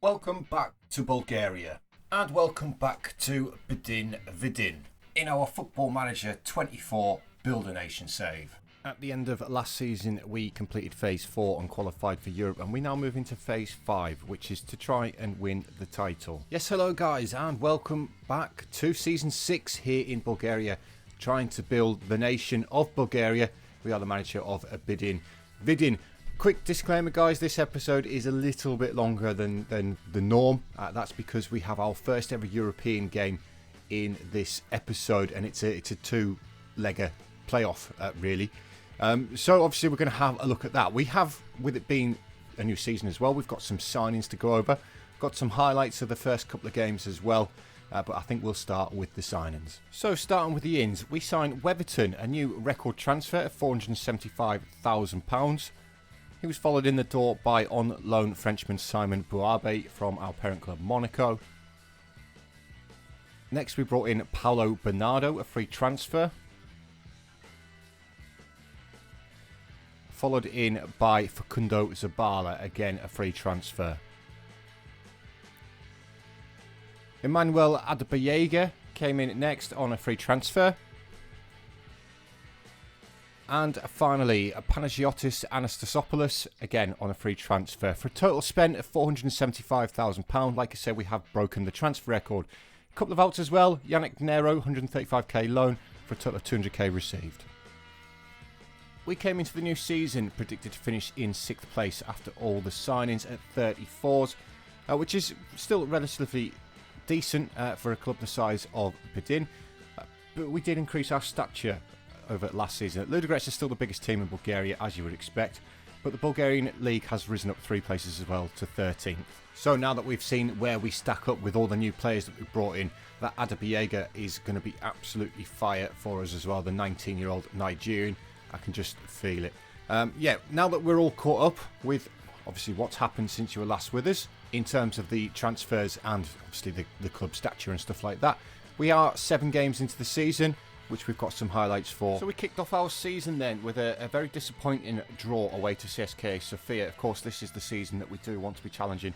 Welcome back to Bulgaria and welcome back to Bdin Vidin in our Football Manager 24 Build a Nation save. At the end of last season we completed Phase 4 and qualified for Europe, and we now move into Phase 5, which is to try and win the title. Yes, hello guys, and welcome back to Season 6 here in Bulgaria, trying to build the nation of Bulgaria. We are the manager of Bdin Vidin. Quick disclaimer guys, this episode is a little bit longer than the norm. That's because we have our first ever European game in this episode, and it's a two-legger playoff really. So obviously we're going to have a look at that. We have, with it being a new season as well, we've got some signings to go over. Got some highlights of the first couple of games as well. But I think we'll start with the signings. So starting with the ins, we signed Weverton, a new record transfer of £475,000. He was followed in the door by on loan Frenchman Simon Bouabe from our parent club Monaco. Next we brought in Paulo Bernardo, a free transfer. Followed in by Facundo Zabala, again a free transfer. Emmanuel Adebayoga came in next on a free transfer. And finally, Panagiotis Anastasopoulos, again on a free transfer, for a total spent of £475,000. Like I said, we have broken the transfer record. A couple of outs as well. Yannick Nero, 135k loan, for a total of 200k received. We came into the new season predicted to finish in 6th place after all the signings at 34s, which is still relatively decent for a club the size of Bdin. But we did increase our stature over last season. Ludogorets is still the biggest team in Bulgaria, as you would expect, but the Bulgarian league has risen up 3 places as well to 13th. So now that we've seen where we stack up with all the new players that we've brought in, that Adebayoga is going to be absolutely fire for us as well, the 19-year-old Nigerian. I can just feel it. Yeah, now that we're all caught up with obviously what's happened since you were last with us in terms of the transfers and obviously the club stature and stuff like that, we are 7 games into the season, which we've got some highlights for. So we kicked off our season then with a very disappointing draw away to CSKA Sofia. Of course, this is the season that we do want to be challenging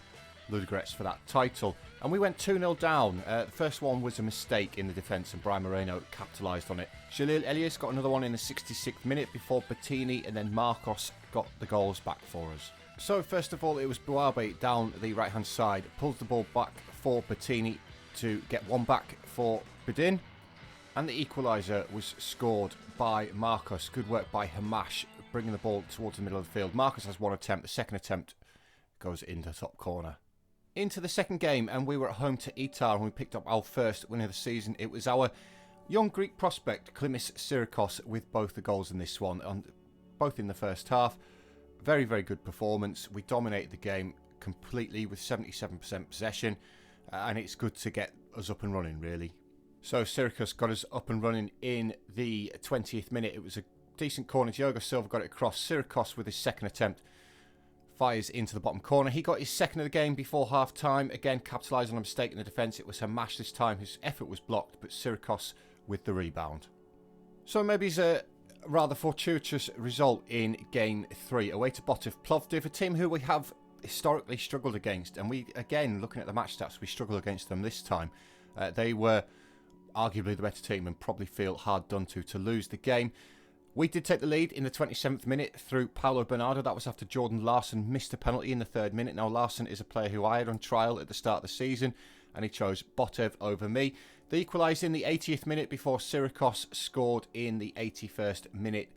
Ludogorets for that title. And we went 2-0 down. The first one was a mistake in the defence and Brian Moreno capitalised on it. Jalil Elias got another one in the 66th minute before Bettini, and then Marcos got the goals back for us. So first of all, it was Bouabe down the right-hand side, pulls the ball back for Bettini to get one back for Bdin. And the equaliser was scored by Marcos. Good work by Hamash, bringing the ball towards the middle of the field. Marcos has one attempt. The second attempt goes into the top corner. Into the second game, and we were at home to Itar, and we picked up our first win of the season. It was our young Greek prospect, Klimis Syrikos, with both the goals in this one, and both in the first half. Very, very good performance. We dominated the game completely with 77% possession, and it's good to get us up and running, really. So Syrikos got us up and running in the 20th minute. It was a decent corner. Diogo Silva got it across. Syrikos with his second attempt fires into the bottom corner. He got his second of the game before half-time. Again, capitalised on a mistake in the defence. It was Hamash this time. His effort was blocked, but Syrikos with the rebound. So maybe it's a rather fortuitous result in Game 3. Away to Botov Plovdiv, a team who we have historically struggled against. And we, again, looking at the match stats, we struggled against them this time. They were arguably the better team and probably feel hard done to lose the game. We did take the lead in the 27th minute through Paulo Bernardo. That was after Jordan Larsson missed a penalty in the 3rd minute. Now Larsson is a player who I had on trial at the start of the season, and he chose Botov over me. They equalised in the 80th minute before Syrikos scored in the 81st minute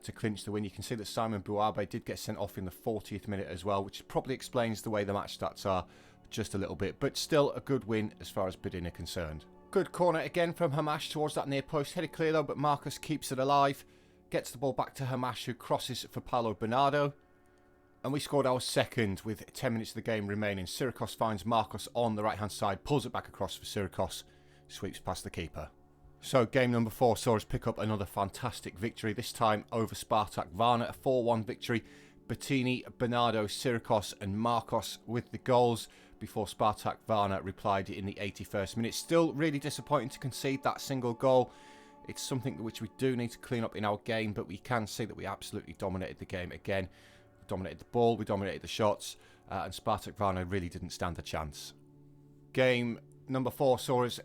to clinch the win. You can see that Simon Bouabe did get sent off in the 40th minute as well, which probably explains the way the match stats are just a little bit, but still a good win as far as Bdin are concerned. Good corner again from Hamash towards that near post. Headed clear though, but Marcus keeps it alive. Gets the ball back to Hamash, who crosses for Paulo Bernardo. And we scored our second with 10 minutes of the game remaining. Syrikos finds Marcos on the right-hand side, pulls it back across for Syrikos, sweeps past the keeper. So game number 4 saw us pick up another fantastic victory, this time over Spartak Varna, a 4-1 victory. Bettini, Bernardo, Syrikos and Marcos with the goals before Spartak Varna replied in the 81st minute. Still really disappointing to concede that single goal. It's something which we do need to clean up in our game, but we can see that we absolutely dominated the game again. We dominated the ball, we dominated the shots, and Spartak Varna really didn't stand a chance. Game number 4 saw us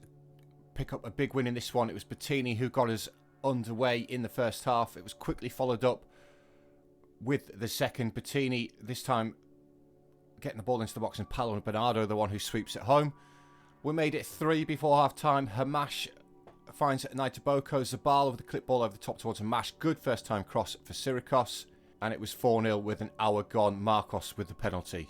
pick up a big win in this one. It was Bettini who got us underway in the first half. It was quickly followed up with the second. Bettini this time getting the ball into the box, and Paolo Bernardo the one who sweeps it home. We made it 3 before half time. Hamash finds Naitoboko. Zabala with the clip ball over the top towards Hamash. Good first time cross for Syrikos, and it was 4-0 with an hour gone. Marcos with the penalty.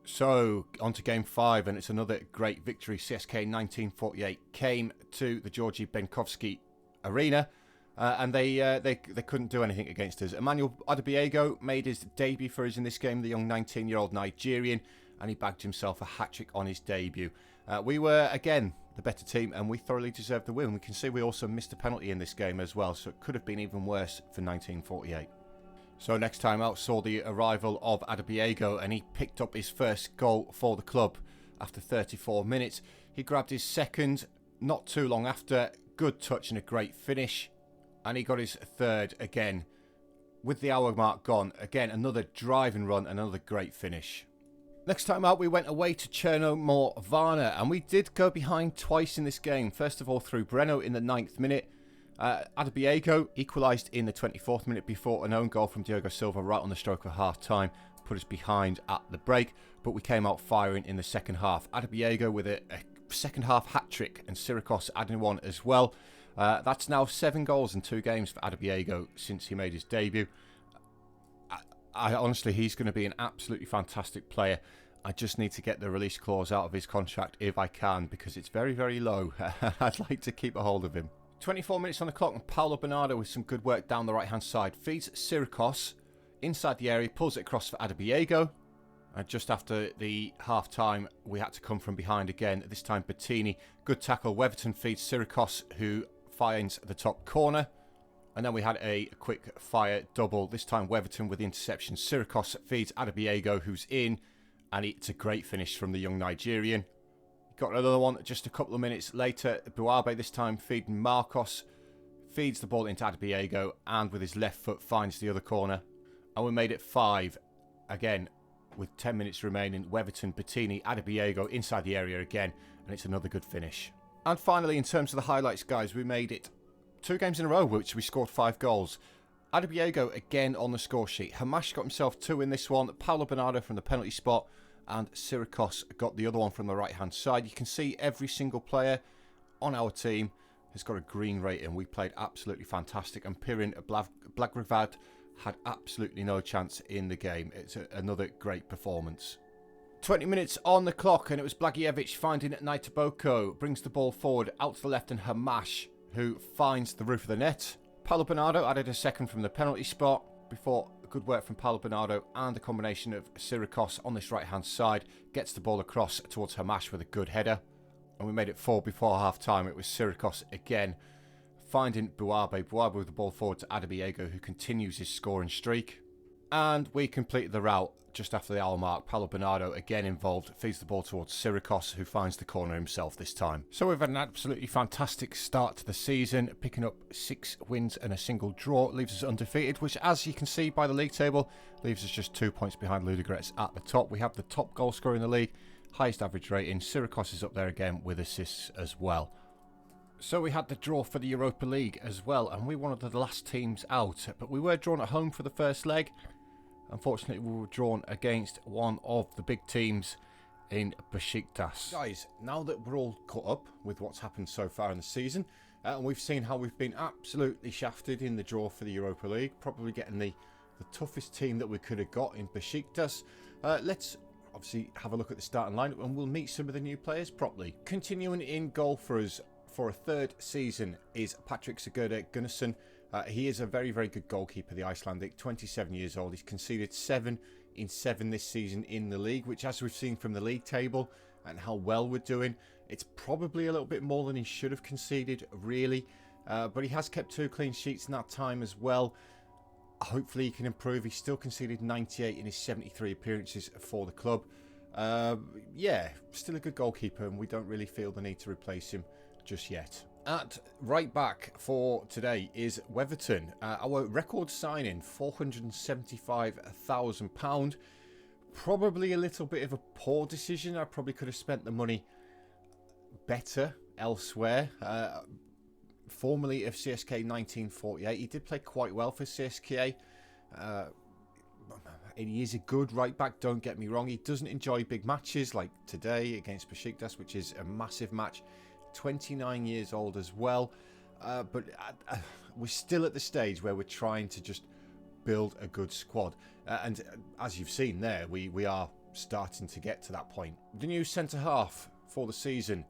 So on to game 5, and it's another great victory. CSK 1948 came to the Georgi Benkovsky Arena, and they couldn't do anything against us. Emmanuel Adebiego made his debut for us in this game, the young 19-year-old Nigerian, and he bagged himself a hat-trick on his debut. We were, again, the better team, and we thoroughly deserved the win. We can see we also missed a penalty in this game as well, so it could have been even worse for 1948. So next time out saw the arrival of Adebiego, and he picked up his first goal for the club after 34 minutes. He grabbed his second not too long after. Good touch and a great finish. And he got his third again with the hour mark gone. Again, another driving run, another great finish. Next time out, we went away to Cherno More Varna, and we did go behind twice in this game. First of all, through Breno in the 9th minute. Adebiego equalised in the 24th minute before an own goal from Diogo Silva right on the stroke of half-time put us behind at the break, but we came out firing in the second half. Adebiego with a second half hat-trick, and Syrikos adding one as well. That's now 7 goals in 2 games for Adebiego since he made his debut. I honestly, he's going to be an absolutely fantastic player. I just need to get the release clause out of his contract if I can, because it's very, very low. I'd like to keep a hold of him. 24 minutes on the clock, and Paolo Bernardo with some good work down the right-hand side feeds Syrikos inside the area, pulls it across for Adebiego. And just after the half-time, we had to come from behind again. This time, Bettini, good tackle. Weverton feeds Syrikos, who finds the top corner. And then we had a quick fire double. This time, Weverton with the interception. Syrikos feeds Adebiego, who's in. And it's a great finish from the young Nigerian. Got another one just a couple of minutes later. Buabe this time feeding Marcos. Feeds the ball into Adebiego, and with his left foot finds the other corner. And we made it 5. Again, with 10 minutes remaining, Weverton, Bettini, Adebiego inside the area again. And it's another good finish. And finally, in terms of the highlights, guys, we made it 2 games in a row, which we scored 5 goals. Adebiego again on the score sheet. Hamash got himself 2 in this one. Paolo Bernardo from the penalty spot. And Syrikos got the other one from the right-hand side. You can see every single player on our team has got a green rating. We played absolutely fantastic. And Pirin Blagravad had absolutely no chance in the game. It's another great performance. 20 minutes on the clock, and it was Blagievich finding Naitoboko. Brings the ball forward out to the left, and Hamash, who finds the roof of the net. Paolo Bernardo added a second from the penalty spot before good work from Paolo Bernardo and a combination of Syrikos on this right-hand side. Gets the ball across towards Hamash with a good header. And we made it 4 before half-time. It was Syrikos again, finding Buabe. Buabe with the ball forward to Adebiego, who continues his scoring streak. And we completed the route just after the hour mark. Paolo Bernardo again involved, feeds the ball towards Syrikos, who finds the corner himself this time. So we've had an absolutely fantastic start to the season, picking up 6 wins and a single draw. Leaves us undefeated, which, as you can see by the league table, leaves us just 2 points behind Ludogorets at the top. We have the top goal scorer in the league, highest average rating. Syrikos is up there again with assists as well. So we had the draw for the Europa League as well, and we were one of the last teams out, but we were drawn at home for the first leg. Unfortunately, we were drawn against one of the big teams in Besiktas. Guys, now that we're all caught up with what's happened so far in the season, and we've seen how we've been absolutely shafted in the draw for the Europa League, probably getting the toughest team that we could have got in Besiktas, let's obviously have a look at the starting lineup, and we'll meet some of the new players properly. Continuing in goal for us for a 3rd season is Patrick Sigurd Gunnarsson. He is a very, very good goalkeeper, the Icelandic, 27 years old. He's conceded 7 in 7 this season in the league, which, as we've seen from the league table and how well we're doing, it's probably a little bit more than he should have conceded, really. But he has kept 2 clean sheets in that time as well. Hopefully he can improve. He's still conceded 98 in his 73 appearances for the club. Yeah, still a good goalkeeper, and we don't really feel the need to replace him just yet. At right back for today is Weverton. Our record signing, £475,000. Probably a little bit of a poor decision. I probably could have spent the money better elsewhere. Formerly of CSK 1948, he did play quite well for CSKA. He is a good right back, don't get me wrong. He doesn't enjoy big matches like today against Besiktas, which is a massive match. 29 years old as well. But we're still at the stage where we're trying to just build a good squad. And as you've seen there, we are starting to get to that point. The new centre-half for the season.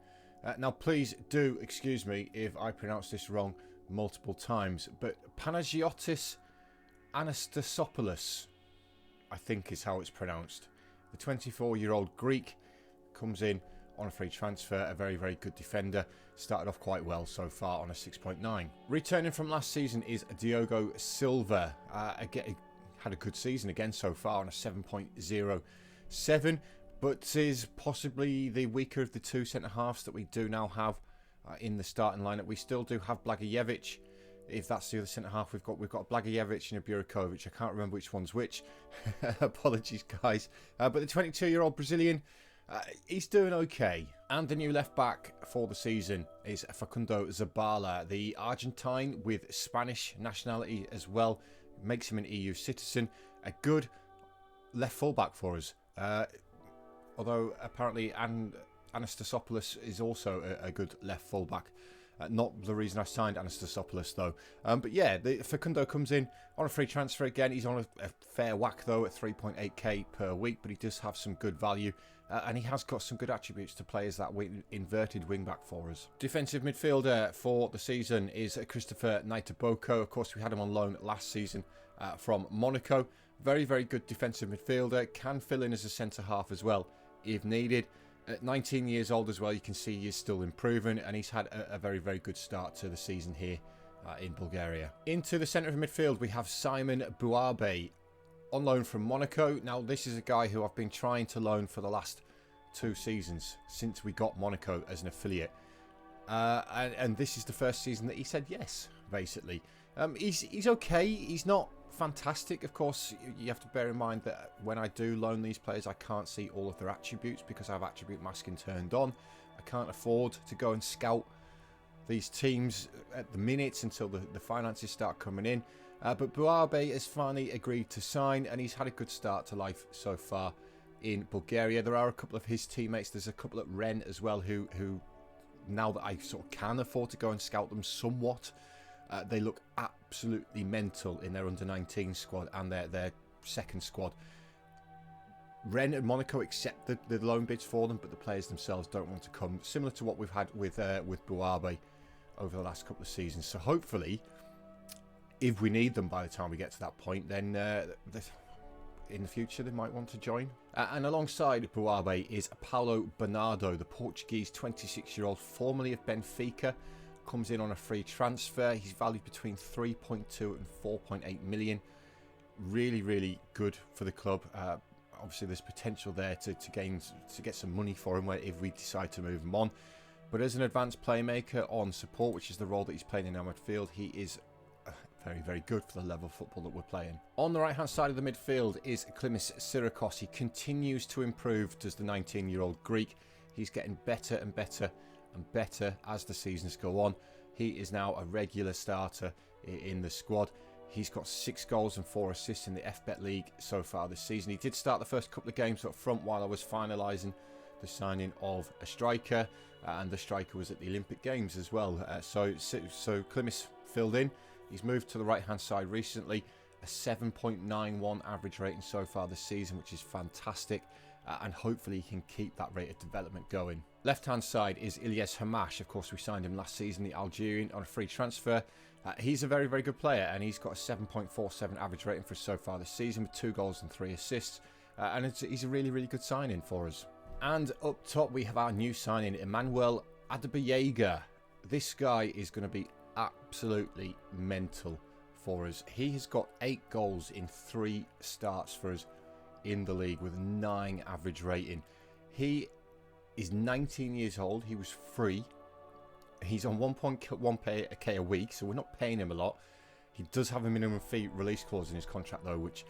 Now, please do excuse me if I pronounce this wrong multiple times, but Panagiotis Anastasopoulos, I think is how it's pronounced. The 24-year-old Greek comes in on a free transfer, a very, very good defender. Started off quite well so far on a 6.9. Returning from last season is Diogo Silva. Again, had a good season again so far on a 7.07, but is possibly the weaker of the two centre-halves that we do now have in the starting lineup. We still do have Blagojevic. If that's the other centre-half we've got Blagojevic and Burakovic. I can't remember which one's which. Apologies, guys. But the 22-year-old Brazilian, he's doing okay. And the new left-back for the season is Facundo Zabala, the Argentine with Spanish nationality as well. Makes him an EU citizen. A good left full-back for us. Although apparently Anastasopoulos is also a good left full-back. Not the reason I signed Anastasopoulos though. But yeah, Facundo comes in on a free transfer again. He's on a fair whack though at 3.8k per week, but he does have some good value. And he has got some good attributes to play as that inverted wing-back for us. Defensive midfielder for the season is Christopher Naitaboko. Of course, we had him on loan last season from Monaco. Very, very good defensive midfielder. Can fill in as a centre-half as well if needed. At 19 years old as well, you can see he's still improving, and he's had a very, very good start to the season here in Bulgaria. Into the centre of midfield, we have Simon Buabe on loan from Monaco. Now, this is a guy who I've been trying to loan for the last 2 seasons since we got Monaco as an affiliate. And this is the first season that he said yes, basically. He's okay. He's not fantastic. Of course, you have to bear in mind that when I do loan these players, I can't see all of their attributes because I have attribute masking turned on. I can't afford to go and scout these teams at the minute until the finances start coming in. But Buabe has finally agreed to sign, and he's had a good start to life so far in Bulgaria. There are a couple of his teammates. There's a couple at Rennes as well who now that I sort of can afford to go and scout them somewhat, they look absolutely mental in their under-19 squad and their second squad. Rennes and Monaco accept the loan bids for them, but the players themselves don't want to come. Similar to what we've had with Buabe over the last couple of seasons. So hopefully, if we need them by the time we get to that point, then in the future they might want to join. And alongside Buabe is Paulo Bernardo, the Portuguese 26-year-old, formerly of Benfica. Comes in on a free transfer. He's valued between 3.2 and 4.8 million. Really, really good for the club. Obviously, there's potential there to get some money for him if we decide to move him on. But as an advanced playmaker on support, which is the role that he's playing in our midfield, he is very, very good for the level of football that we're playing. On the right-hand side of the midfield is Klimis Syrikos. He continues to improve, does the 19-year-old Greek. He's getting better and better and better as the seasons go on. He is now a regular starter in the squad. He's got 6 goals and 4 assists in the FBet League so far this season. He did start the first couple of games up front while I was finalising the signing of a striker, and the striker was at the Olympic Games as well. So Klimis filled in. He's moved to the right-hand side recently. A 7.91 average rating so far this season, which is fantastic. And hopefully he can keep that rate of development going. Left-hand side is Ilyes Hamash. Of course, we signed him last season, the Algerian, on a free transfer. He's a very, very good player, and he's got a 7.47 average rating for us so far this season with 2 goals and 3 assists. And he's a really, really good signing for us. And up top, we have our new signing, Emmanuel Adebayaga. This guy is going to be absolutely mental for us. He has got 8 goals in 3 starts for us in the league with a 9 average rating. He is 19 years old. He was free. He's on 1.1k a week, so we're not paying him a lot. He does have a minimum fee release clause in his contract though, which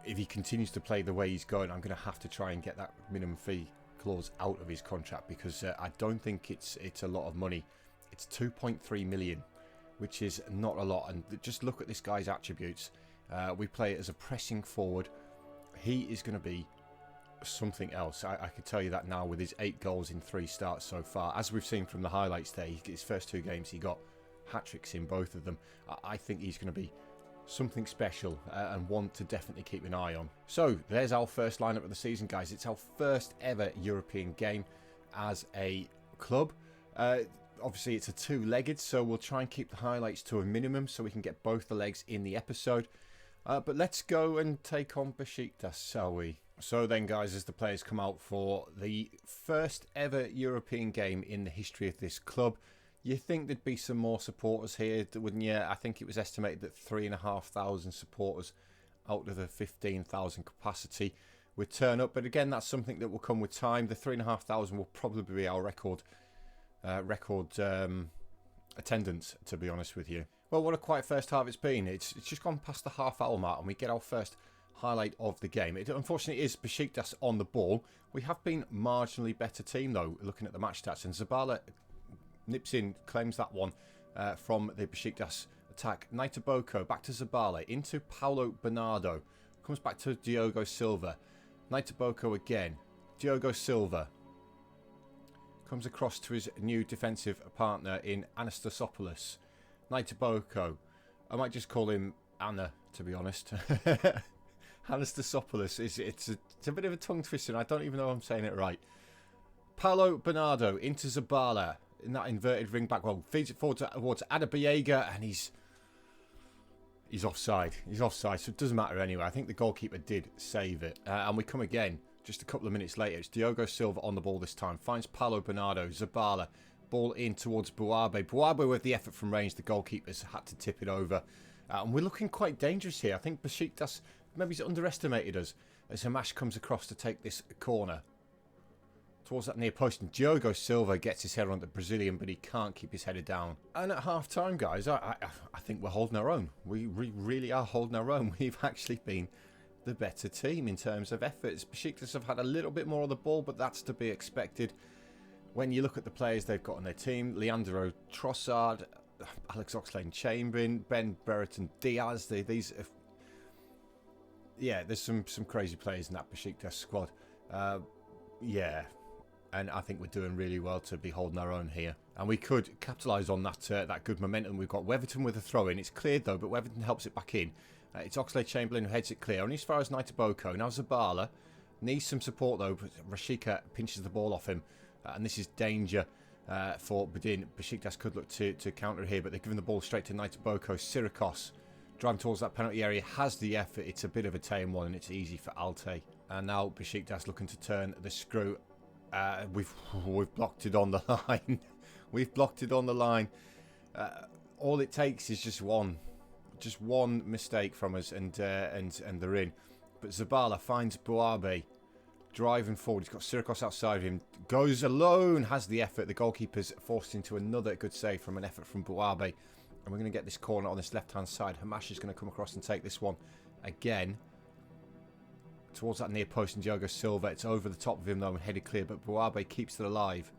if he continues to play the way he's going, I'm going to have to try and get that minimum fee clause out of his contract, because I don't think it's a lot of money. It's 2.3 million, which is not a lot. And just look at this guy's attributes. We play it as a pressing forward. He is going to be something else. I can tell you that now, with his 8 goals in 3 starts so far. As we've seen from the highlights there, his first 2 games he got hat-tricks in both of them. I think he's going to be something special, and one to definitely keep an eye on. So there's our first lineup of the season, guys. It's our first ever European game as a club. Obviously it's a 2-legged, so we'll try and keep the highlights to a minimum so we can get both the legs in the episode. But let's go and take on Besiktas, shall we? So then, guys, as the players come out for the first ever European game in the history of this club, you think there'd be some more supporters here, wouldn't you? I think it was estimated that 3,500 supporters out of the 15,000 capacity would turn up. But again, that's something that will come with time. The 3,500 will probably be our record attendance, to be honest with you. Well, what a quiet first half it's been. It's just gone past the half-hour mark, and we get our first highlight of the game. It unfortunately is Besiktas on the ball. We have been marginally better team, though, looking at the match stats. And Zabala nips in, claims that one from the Besiktas attack. Naita Boko back to Zabala, into Paulo Bernardo. Comes back to Diogo Silva. Naita Boko again. Diogo Silva comes across to his new defensive partner in Anastasopoulos. Naita Boko. I might just call him Anna, to be honest. Anastasopoulos, it's a bit of a tongue twister, and I don't even know if I'm saying it right. Paulo Bernardo into Zabala in that inverted ring back. Well, feeds it forward towards Adabiega, and he's offside. He's offside, so it doesn't matter anyway. I think the goalkeeper did save it. And we come again just a couple of minutes later. It's Diogo Silva on the ball this time. Finds Paulo Bernardo. Zabala. Ball in towards Buabe. Buabe with the effort from range. The goalkeepers had to tip it over. And we're looking quite dangerous here. I think Besiktas maybe he's underestimated us as Hamash comes across to take this corner towards that near post, and Diogo Silva gets his head on the Brazilian, but he can't keep his header down. And at half time, guys, I think we're holding our own. We really are holding our own. We've actually been the better team in terms of efforts. Besiktas have had a little bit more of the ball, but that's to be expected when you look at the players they've got on their team. Leandro Trossard, Alex Oxlade-Chamberlain, Ben Brereton Diaz. Yeah, there's some crazy players in that Besiktas squad. Yeah, and I think we're doing really well to be holding our own here. And we could capitalise on that good momentum. We've got Weatherton with a throw-in. It's cleared, though, but Weatherton helps it back in. It's Oxlade-Chamberlain who heads it clear. Only as far as Naita Boko. Now Zabala needs some support, though. But Rashika pinches the ball off him. And this is danger for Bdin. Besiktas could look to counter here, but they're giving the ball straight to Naita Boko. Sirikos driving towards that penalty area, has the effort. It's a bit of a tame one, and it's easy for Alte. And now Besiktas looking to turn the screw. We've blocked it on the line. We've blocked it on the line. All it takes is just one mistake from us, and they're in. But Zabala finds Buabe driving forward. He's got Sirikos outside of him. Goes alone, has the effort. The goalkeeper's forced into another good save from an effort from Buabe. And we're going to get this corner on this left-hand side. Hamash is going to come across and take this one again towards that near post, and Diogo Silva. It's over the top of him, though, and headed clear. But Buabe keeps it alive.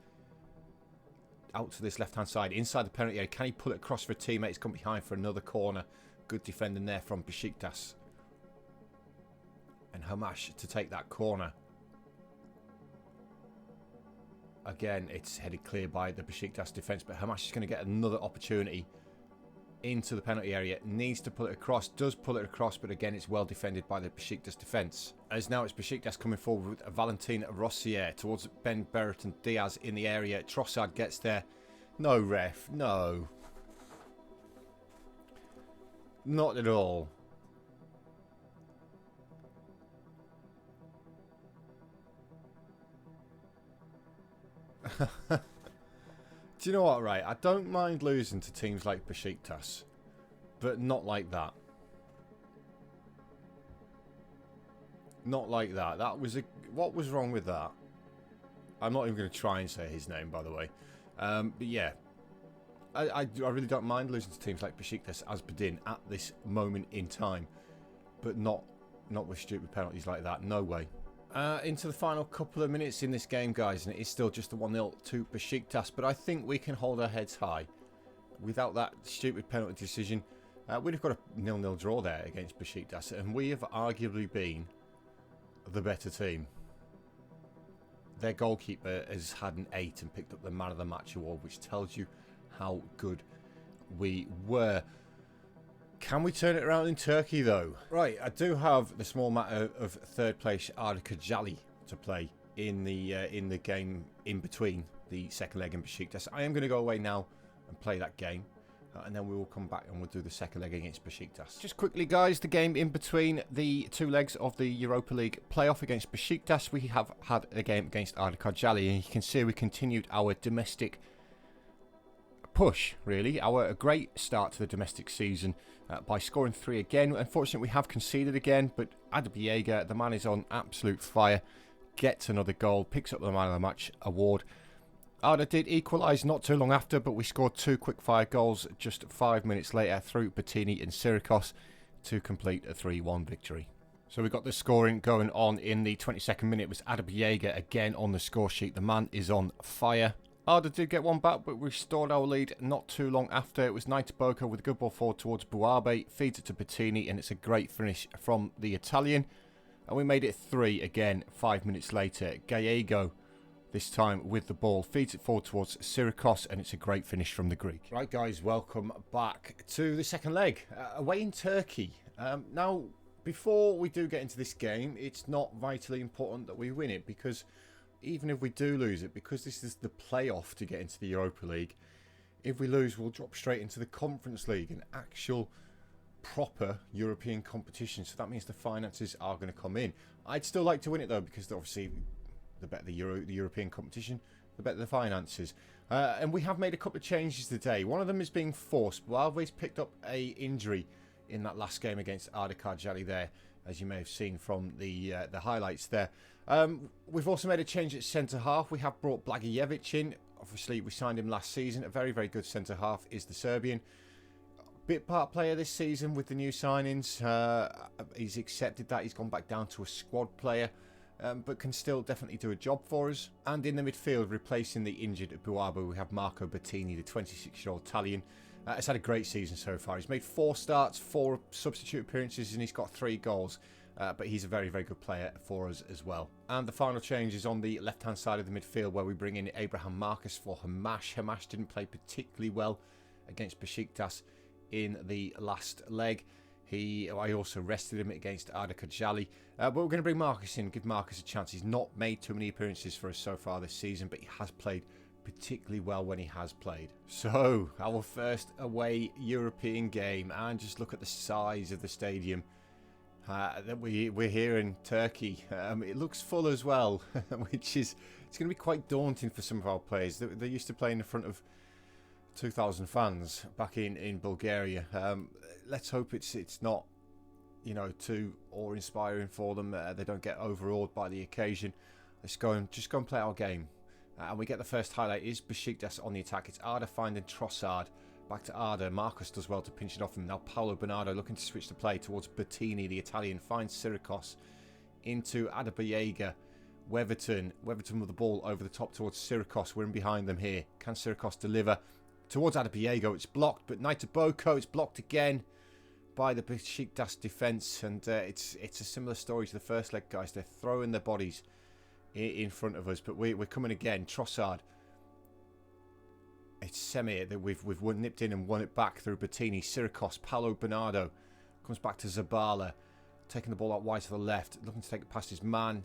Out to this left-hand side, inside the penalty area. Can he pull it across for a teammate? He's come behind for another corner. Good defending there from Besiktas. And Hamash to take that corner. Again, it's headed clear by the Besiktas defence, but Hamash is going to get another opportunity into the penalty area. Needs to pull it across, does pull it across, but again it's well defended by the Besiktas defence. As now it's Besiktas coming forward with Valentin Rossier towards Ben Brereton Diaz in the area. Trossard gets there. No, ref, no. Not at all. Do you know what, right? I don't mind losing to teams like Besiktas, but not like that. Not like that. That was a... What was wrong with that? I'm not even going to try and say his name, by the way. But yeah. I really don't mind losing to teams like Besiktas as Bdin at this moment in time. But not Not with stupid penalties like that. No way. Into the final couple of minutes in this game, guys, and it is still just a 1-0 to Besiktas, but I think we can hold our heads high. Without that stupid penalty decision, we'd have got a 0-0 draw there against Besiktas, and we have arguably been the better team. Their goalkeeper has had an 8 and picked up the Man of the Match award, which tells you how good we were. Can we turn it around in Turkey, though? Right, I do have the small matter of third place Arda Kajali to play in the game in between the second leg and Besiktas. I am going to go away now and play that game, and then we will come back and we'll do the second leg against Besiktas. Just quickly, guys, the game in between the 2 legs of the Europa League playoff against Besiktas, we have had a game against Arda Kajali, and you can see we continued our domestic push, really. A great start to the domestic season by scoring 3 again. Unfortunately, we have conceded again, but Adbiega, the man is on absolute fire, gets another goal, picks up the Man of the Match award. Arda did equalise not too long after, but we scored 2 quick-fire goals just 5 minutes later through Bettini and Sirikos to complete a 3-1 victory. So we got the scoring going on in the 22nd minute. It was Adbiega again on the score sheet. The man is on fire. Arda did get one back, but we restored our lead not too long after. It was Boko with a good ball forward towards Buabe, feeds it to Bettini, and it's a great finish from the Italian. And we made it 3 again 5 minutes later. Gallego, this time with the ball, feeds it forward towards Sirikos, and it's a great finish from the Greek. Right, guys, welcome back to the second leg, away in Turkey. Now, before we do get into this game, it's not vitally important that we win it, because even if we do lose it, because this is the playoff to get into the Europa League, if we lose, we'll drop straight into the Conference League, an actual proper European competition. So that means the finances are going to come in. I'd still like to win it, though, because obviously the better the European competition, the better the finances. And we have made a couple of changes today. One of them is being forced. Buave's picked up a injury in that last game against Arda Kajali there, as you may have seen from the highlights there. We've also made a change at centre-half. We have brought Blagojevic in. Obviously, we signed him last season. A very, very good centre-half is the Serbian. Bit part player this season with the new signings. He's accepted that. He's gone back down to a squad player, but can still definitely do a job for us. And in the midfield, replacing the injured Buabe, we have Marco Bettini, the 26-year-old Italian. He's had a great season so far. He's made 4 starts, 4 substitute appearances, and he's got 3 goals. But he's a very, very good player for us as well. And the final change is on the left-hand side of the midfield, where we bring in Abraham Marcus for Hamash. Hamash didn't play particularly well against Besiktas in the last leg. I also rested him against Arda Kajali. But we're going to bring Marcus in, give Marcus a chance. He's not made too many appearances for us so far this season, but he has played particularly well when he has played. So, our first away European game, and just look at the size of the stadium that we're here in Turkey. It looks full as well, which is, it's going to be quite daunting for some of our players. They're used to playing in front of 2,000 fans back in Bulgaria. Let's hope it's not, too awe-inspiring for them. They don't get overawed by the occasion. Let's just go and play our game. And we get the first highlight is Besiktas on the attack. It's Arda finding Trossard. Back to Arda. Marcus does well to pinch it off him. Now Paolo Bernardo looking to switch the play towards Bettini, the Italian. Finds Sirikos into Adbiega. Weverton with the ball over the top towards Sirikos. We're in behind them here. Can Sirikos deliver towards Adbiega? It's blocked, but Boko, it's blocked again by the Besiktas defence. And it's a similar story to the first leg, guys. They're throwing their bodies in front of us, but we're coming again. Trossard. It's Semir that we've nipped in and won it back through Bettini. Sirikos, Paolo Bernardo comes back to Zabala, taking the ball out wide to the left, looking to take it past his man.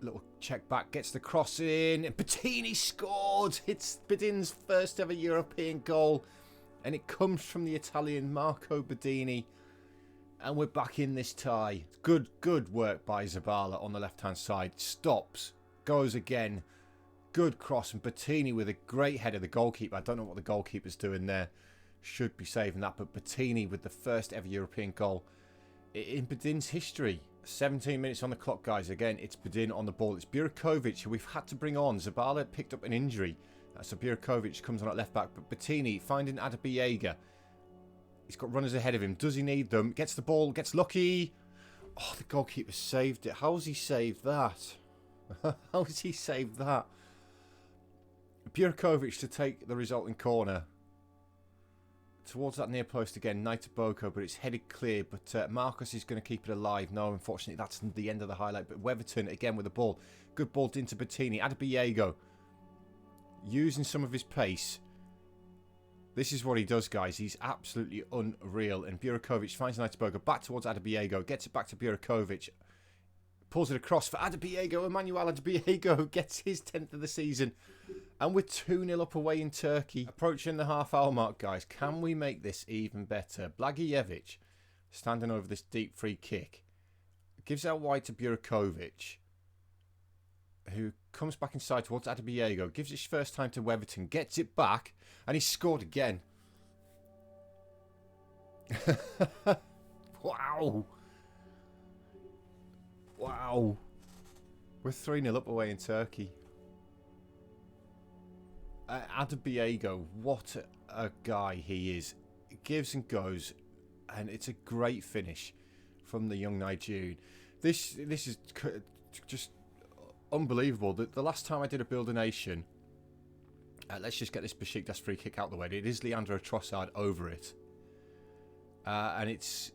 Little check back, gets the cross in, and Bettini scored. It's Bdin's first ever European goal, and it comes from the Italian Marco Bettini. And we're back in this tie. Good work by Zabala on the left-hand side. Stops. Goes again. Good cross. And Bettini with a great header. The goalkeeper. I don't know what the goalkeeper's doing there. Should be saving that. But Bettini with the first ever European goal in Bdin's history. 17 minutes on the clock, guys. Again, it's Bdin on the ball. It's Burakovic who we've had to bring on. Zabala picked up an injury. So Burakovic comes on at left-back. But Bettini finding Adbiega. He's got runners ahead of him. Does he need them? Gets the ball. Gets lucky. Oh, the goalkeeper saved it. How's he saved that? How's he saved that? Burakovic to take the resulting corner. Towards that near post again, Naita Boko, but it's headed clear. But Marcus is going to keep it alive. No, unfortunately, that's the end of the highlight. But Weatherton again with the ball. Good ball into Bettini. Adebiego using some of his pace. This is what he does, guys. He's absolutely unreal. And Burakovic finds Naita Boko back towards Adebiego. Gets it back to Burakovic. Pulls it across for Adebiego. Emmanuel Adebiego gets his 10th of the season. And we're 2-0 up away in Turkey. Approaching the half-hour mark, guys. Can we make this even better? Blagijevic, standing over this deep free kick, gives out wide to Burakovic, who comes back inside towards Adebiego. Gives his first time to Weatherton. Gets it back. And he's scored again. Wow. Wow. We're 3-0 up away in Turkey. Adebiego, what a guy he is. It gives and goes, and it's a great finish from the young Nigerian. This is just unbelievable. The last time I did a Build a Nation, let's just get this Besiktas free kick out of the way. It is Leandro Trossard over it. And it's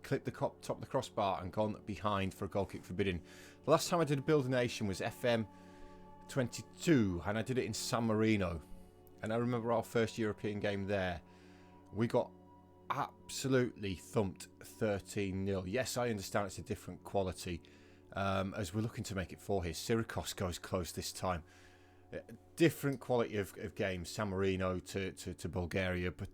clipped the top of the crossbar and gone behind for a goal kick for Bdin. The last time I did a Build a Nation was FM 22, and I did it in San Marino. And I remember our first European game there. We got absolutely thumped 13-0. Yes, I understand it's a different quality, as we're looking to make it 4 here. Syracuse goes close this time. Different quality of games, San Marino to Bulgaria, but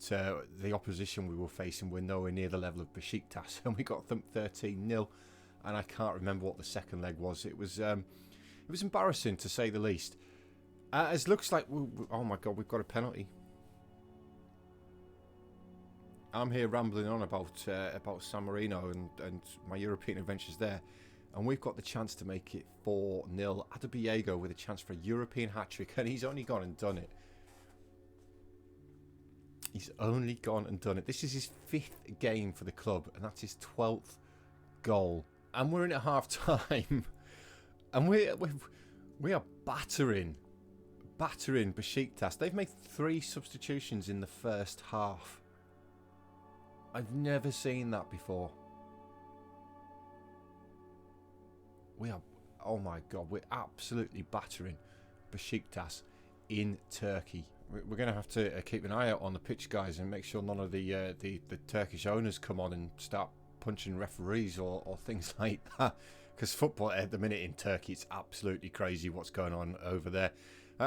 the opposition we were facing were nowhere near the level of Besiktas, and we got thumped 13-0, and I can't remember what the second leg was. It was embarrassing, to say the least. As looks like, oh my god, we've got a penalty. I'm here rambling on about San Marino and my European adventures there, and we've got the chance to make it 4-0. Adebiego with a chance for a European hat-trick, and he's only gone and done it. He's only gone and done it. This is his 5th game for the club, and that's his 12th goal. And we're in at half-time, and we are battering Besiktas. They've made 3 substitutions in the first half. I've never seen that before. We are, oh my god, we're absolutely battering Besiktas in Turkey. We're going to have to keep an eye out on the pitch, guys, and make sure none of the Turkish owners come on and start punching referees or things like that. Because football at the minute in Turkey, it's absolutely crazy what's going on over there.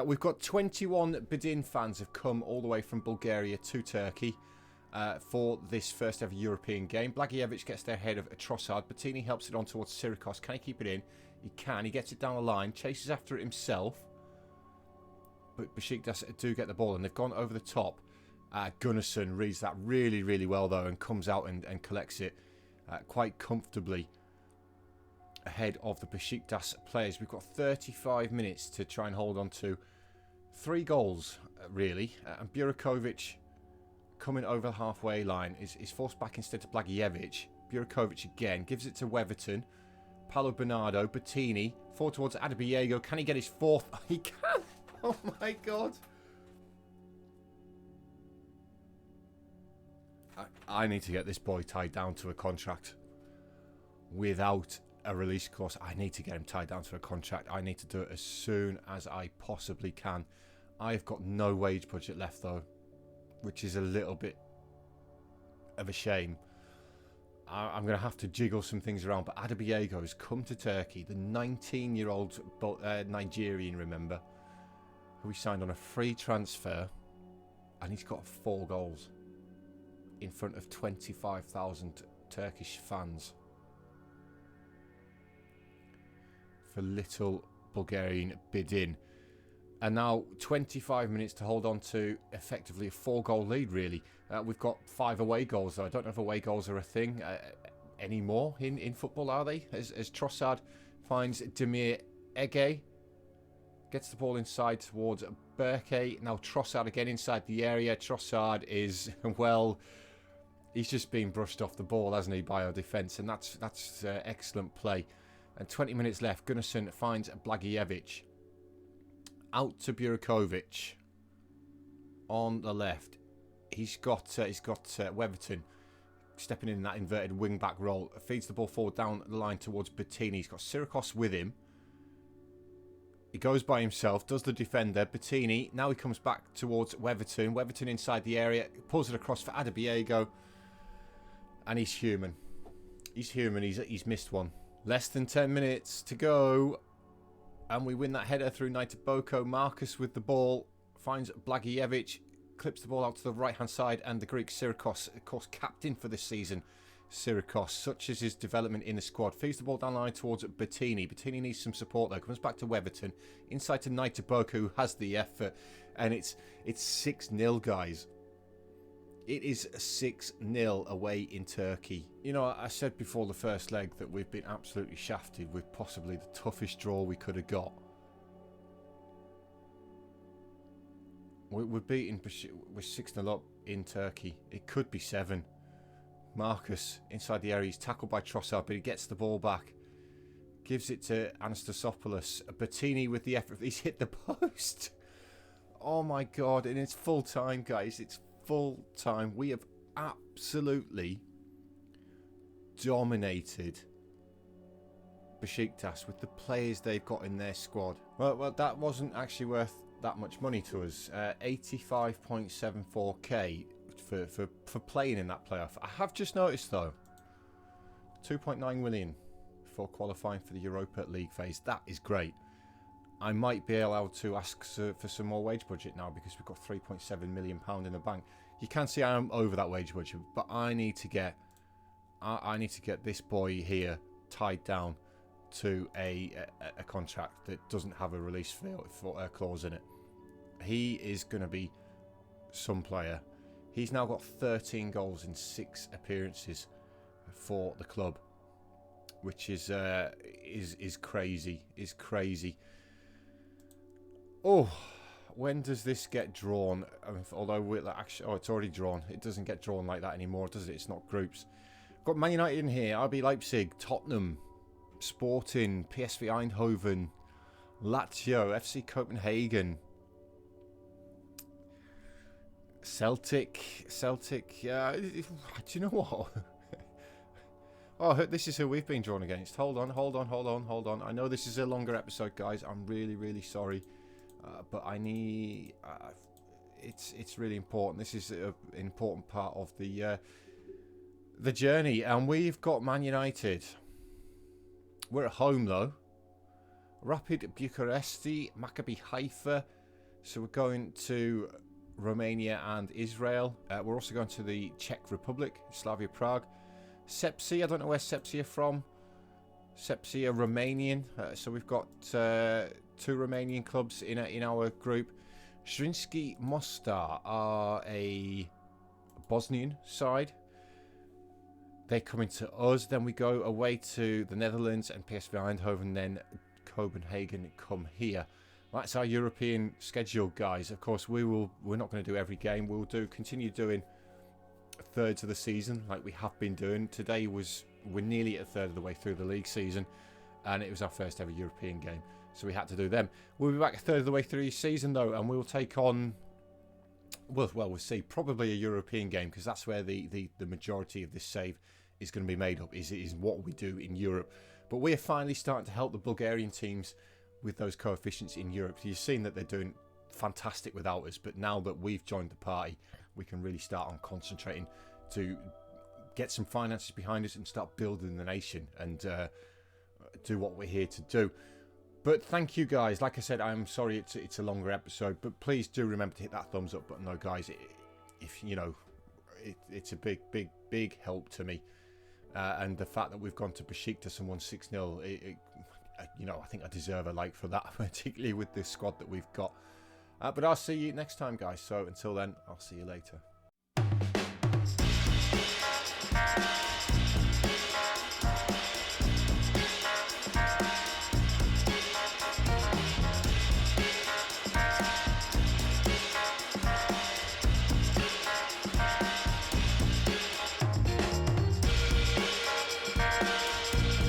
We've got 21 Bdin fans have come all the way from Bulgaria to Turkey for this first ever European game. Blagijevic gets there ahead of Trossard. Bettini helps it on towards Syracuse. Can he keep it in? He can. He gets it down the line. Chases after it himself. But Besiktas do get the ball, and they've gone over the top. Gunnarsson reads that really, really well, though, and comes out and collects it quite comfortably ahead of the Besiktas players. We've got 35 minutes to try and hold on to 3 goals, really. And Burakovic, coming over the halfway line, is forced back instead to Blagijevic. Burakovic again gives it to Weatherton. Paolo Bernardo, Bettini, forward towards Adebiego. Can he get his 4th? He can! Oh my god! I need to get this boy tied down to a contract without a release clause. I need to get him tied down to a contract. I need to do it as soon as I possibly can. I've got no wage budget left, though, which is a little bit of a shame. I'm going to have to jiggle some things around, but Adebiego has come to Turkey, the 19-year-old Nigerian, remember, who he signed on a free transfer, and he's got 4 goals in front of 25,000 Turkish fans for little Bulgarian Bdin. And now 25 minutes to hold on to effectively a 4-goal lead, really. We've got 5 away goals, though. I don't know if away goals are a thing anymore in football, are they? As Trossard finds Demir Ege. Gets the ball inside towards Berke. Now Trossard again inside the area. Trossard is, well, He's just been brushed off the ball, hasn't he, by our defence, and that's excellent play. And 20 minutes left. Gunnarsson finds Blagijevic. Out to Burakovic. On the left. He's got Weverton stepping in that inverted wing-back role. Feeds the ball forward down the line towards Bettini. He's got Sirikos with him. He goes by himself, does the defender. Bettini, now he comes back towards Weverton. Weverton inside the area, pulls it across for Adebiego. And he's human. He's human, he's missed one. Less than 10 minutes to go. And we win that header through Boko. Marcus with the ball. Finds Blagijevic. Clips the ball out to the right-hand side. And the Greek Sirikos, of course, captain for this season. Sirikos, such as his development in the squad. Feeds the ball down the line towards Bettini. Bettini needs some support though. Comes back to Weverton. Inside to Boko, who has the effort. And it's 6-0, guys. It is 6-0 away in Turkey. You know, I said before the first leg that we've been absolutely shafted with possibly the toughest draw we could have got. We're beating, we're 6-0 up in Turkey. It could be 7. Marcus inside the area. He's tackled by Trossard, but he gets the ball back. Gives it to Anastasopoulos. Bettini with the effort. He's hit the post. Oh my God. And it's full time, guys. It's full time. We have absolutely dominated Besiktas with the players they've got in their squad. Well, that wasn't actually worth that much money to us. 85.74k for playing in that playoff. I have just noticed though, 2.9 million for qualifying for the Europa League phase. That is great. I might be allowed to ask for some more wage budget now because we've got £3.7 million in the bank. You can see I'm over that wage budget, but I need to get this boy here tied down to a contract that doesn't have a release clause in it. He is going to be some player. He's now got 13 goals in 6 appearances for the club, which is crazy. Is crazy. Oh, when does this get drawn? Although it's already drawn. It doesn't get drawn like that anymore, does it? It's not groups. Got Man United in here. RB Leipzig, Tottenham, Sporting, PSV Eindhoven, Lazio, FC Copenhagen, Celtic. Do you know what? Oh, this is who we've been drawn against. Hold on. I know this is a longer episode, guys. I'm really sorry, but I need. It's really important. This is an important part of the journey, and we've got Man United. We're at home though. Rapid Bucharesti, Maccabi Haifa. So we're going to Romania and Israel. We're also going to the Czech Republic, Slavia Prague. Sepsi, I don't know where Sepsi are from. Sepsi are Romanian. So we've got 2 Romanian clubs in our group. Zrinjski Mostar are a Bosnian side. They come into us. Then we go away to the Netherlands and PSV Eindhoven. Then Copenhagen come here. That's our European schedule, guys. Of course, we're not going to do every game. We'll continue doing thirds of the season like we have been doing. Today we're nearly at a third of the way through the league season, and it was our first ever European game, so we had to do them. We'll be back a third of the way through the season though, and we'll take on. We'll see. Probably a European game because that's where the majority of this save is going to be made up. Is what we do in Europe. But we're finally starting to help the Bulgarian teams with those coefficients in Europe. You've seen that they're doing fantastic without us, but now that we've joined the party, we can really start on concentrating to get some finances behind us and start building the nation and do what we're here to do. But thank you guys. Like I said, I'm sorry it's a longer episode, but please do remember to hit that thumbs up button though, guys. It's a big help to me. And the fact that we've gone to Besiktas and won 6-0, I think I deserve a like for that, particularly with the squad that we've got. But I'll see you next time, guys. So until then, I'll see you later.